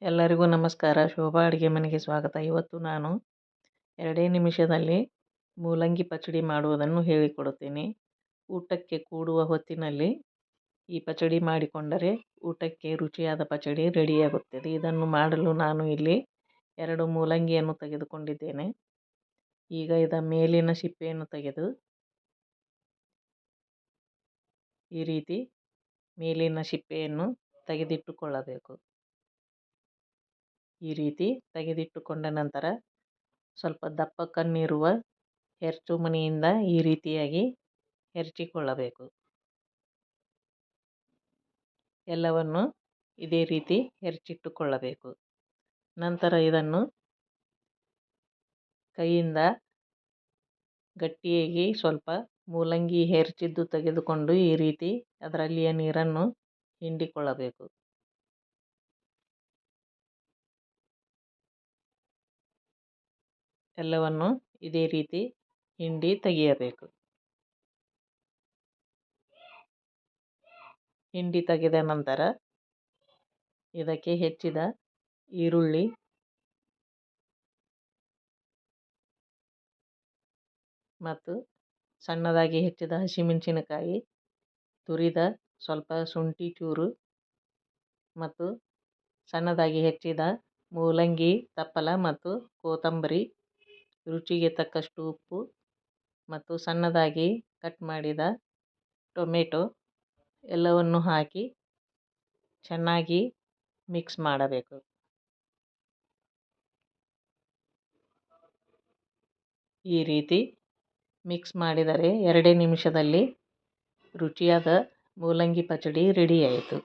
ಎಲ್ಲರಿಗೂ ನಮಸ್ಕಾರ. ಶೋಭಾ ಅಡುಗೆ ಮನೆಗೆ ಸ್ವಾಗತ. ಇವತ್ತು ನಾನು 2 ನಿಮಿಷದಲ್ಲಿ ಮೂಲಂಗಿ ಪಚಡಿ ಮಾಡುವುದನ್ನು ಹೇಳಿಕೊಡುತ್ತೇನೆ. ಊಟಕ್ಕೆ ಕೂಡುವ ಹೊತ್ತಿನಲ್ಲಿ ಈ ಪಚಡಿ ಮಾಡಿಕೊಂಡರೆ ಊಟಕ್ಕೆ ರುಚಿಯಾದ ಪಚಡಿ ರೆಡಿಯಾಗುತ್ತದೆ. ಇದನ್ನು ಮಾಡಲು ನಾನು ಇಲ್ಲಿ 2 ಮೂಲಂಗಿಯನ್ನು ತೆಗೆದುಕೊಂಡಿದ್ದೇನೆ. ಈಗ ಇದರ ಮೇಲಿನ ಸಿಪ್ಪೆಯನ್ನು ತೆಗೆದು ಈ ರೀತಿ ಮೇಲಿನ ಸಿಪ್ಪೆಯನ್ನು ತೆಗೆದಿಟ್ಟುಕೊಳ್ಳಬೇಕು. ಈ ರೀತಿ ತೆಗೆದಿಟ್ಟುಕೊಂಡ ನಂತರ ಸ್ವಲ್ಪ ದಪ್ಪ ಕಣ್ಣಿರುವ ಹೆರ್ಚು ಮನೆಯಿಂದ ಈ ರೀತಿಯಾಗಿ ಹೆರ್ಚಿಕೊಳ್ಳಬೇಕು. ಎಲ್ಲವನ್ನು ಇದೇ ರೀತಿ ಹೆರ್ಚಿಟ್ಟುಕೊಳ್ಳಬೇಕು. ನಂತರ ಇದನ್ನು ಕೈಯಿಂದ ಗಟ್ಟಿಯಾಗಿ ಸ್ವಲ್ಪ ಮೂಲಂಗಿ ಹೆರ್ಚಿದ್ದು ತೆಗೆದುಕೊಂಡು ಈ ರೀತಿ ಅದರಲ್ಲಿಯ ನೀರನ್ನು ಹಿಂಡಿಕೊಳ್ಳಬೇಕು. ಎಲ್ಲವನ್ನು ಇದೇ ರೀತಿ ಹಿಂಡಿ ತೆಗೆಯಬೇಕು. ಹಿಂಡಿ ತೆಗೆದ ನಂತರ ಇದಕ್ಕೆ ಹೆಚ್ಚಿದ ಈರುಳ್ಳಿ ಮತ್ತು ಸಣ್ಣದಾಗಿ ಹೆಚ್ಚಿದ ಹಸಿಮೆಣಸಿನಕಾಯಿ, ತುರಿದ ಸ್ವಲ್ಪ ಶುಂಠಿ ಚೂರು ಮತ್ತು ಸಣ್ಣದಾಗಿ ಹೆಚ್ಚಿದ ಮೂಲಂಗಿ ತಪ್ಪಲ ಮತ್ತು ಕೊತ್ತಂಬರಿ, ರುಚಿಗೆ ತಕ್ಕಷ್ಟು ಉಪ್ಪು ಮತ್ತು ಸಣ್ಣದಾಗಿ ಕಟ್ ಮಾಡಿದ ಟೊಮೆಟೊ ಎಲ್ಲವನ್ನು ಹಾಕಿ ಚೆನ್ನಾಗಿ ಮಿಕ್ಸ್ ಮಾಡಬೇಕು. ಈ ರೀತಿ ಮಿಕ್ಸ್ ಮಾಡಿದರೆ 2 ನಿಮಿಷದಲ್ಲಿ ರುಚಿಯಾದ ಮೂಲಂಗಿ ಪಚಡಿ ರೆಡಿಯಾಯಿತು.